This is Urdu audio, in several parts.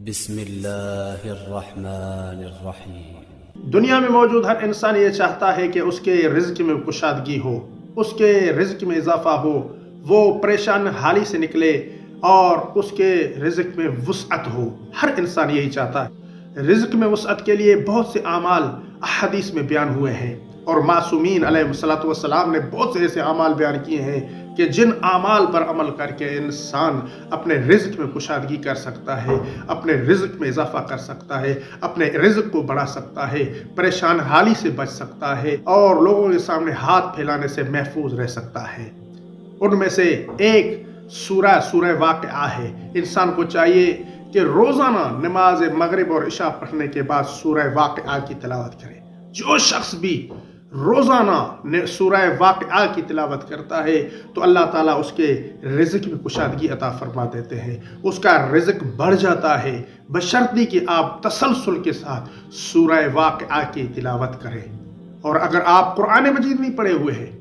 بسم اللہ الرحمن الرحیم۔ دنیا میں موجود ہر انسان یہ چاہتا ہے کہ اس کے رزق میں کشادگی ہو، اس کے رزق میں اضافہ ہو، وہ پریشان حالی سے نکلے اور اس کے رزق میں وسعت ہو۔ ہر انسان یہی چاہتا ہے۔ رزق میں وسعت کے لیے بہت سے اعمال احادیث میں بیان ہوئے ہیں، اور معصومین علیہ السلام نے بہت سے ایسے اعمال بیان کیے ہیں کہ جن اعمال پر عمل کر کے انسان اپنے رزق میں کشادگی کر سکتا ہے، اپنے رزق میں اضافہ کر سکتا ہے، اپنے رزق کو بڑھا سکتا ہے، پریشان حالی سے بچ سکتا ہے اور لوگوں کے سامنے ہاتھ پھیلانے سے محفوظ رہ سکتا ہے۔ ان میں سے ایک سورہ واقعہ ہے۔ انسان کو چاہیے کہ روزانہ نماز مغرب اور عشاء پڑھنے کے بعد سورہ واقعہ کی تلاوت کرے۔ جو شخص بھی روزانہ سورہ واقعہ کی تلاوت کرتا ہے تو اللہ تعالیٰ اس کے رزق میں کشادگی عطا فرما دیتے ہیں، اس کا رزق بڑھ جاتا ہے، بشرطی کہ آپ تسلسل کے ساتھ سورہ واقعہ کی تلاوت کریں۔ اور اگر آپ قرآن مجید نہیں پڑھے ہوئے ہیں،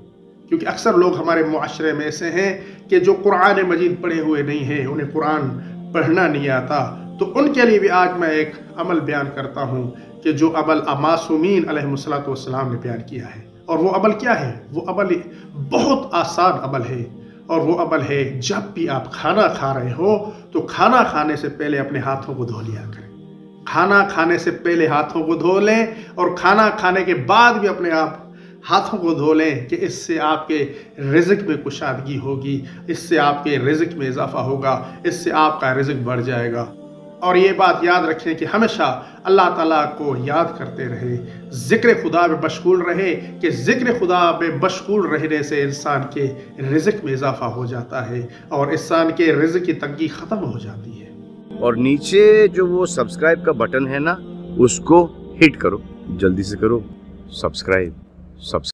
کیونکہ اکثر لوگ ہمارے معاشرے میں ایسے ہیں کہ جو قرآن مجید پڑھے ہوئے نہیں ہیں، انہیں قرآن پڑھنا نہیں آتا، تو ان کے لیے بھی آج میں ایک عمل بیان کرتا ہوں کہ جو عمل معصومین علیہ السلام نے بیان کیا ہے۔ اور وہ عمل کیا ہے؟ وہ عمل بہت آسان عمل ہے، اور وہ عمل ہے جب بھی آپ کھانا کھا رہے ہو تو کھانا کھانے سے پہلے اپنے ہاتھوں کو دھو لیا کریں۔ کھانا کھانے سے پہلے ہاتھوں کو دھو لیں، اور کھانا کھانے کے بعد بھی اپنے ہاتھوں کو دھو لیں، کہ اس سے آپ کے رزق میں کشادگی ہوگی، اس سے آپ کے رزق میں اضافہ ہوگا، اس سے آپ کا رزق بڑھ جائے گا۔ اور یہ بات یاد رکھیں کہ ہمیشہ اللہ تعالیٰ کو یاد کرتے رہے، ذکر خدا میں مشغول رہے، کہ ذکر خدا میں مشغول رہنے سے انسان کے رزق میں اضافہ ہو جاتا ہے اور انسان کے رزق کی تنگی ختم ہو جاتی ہے۔ اور نیچے جو وہ سبسکرائب کا بٹن ہے نا، اس کو ہٹ کرو، جلدی سے کرو سبسکرائب۔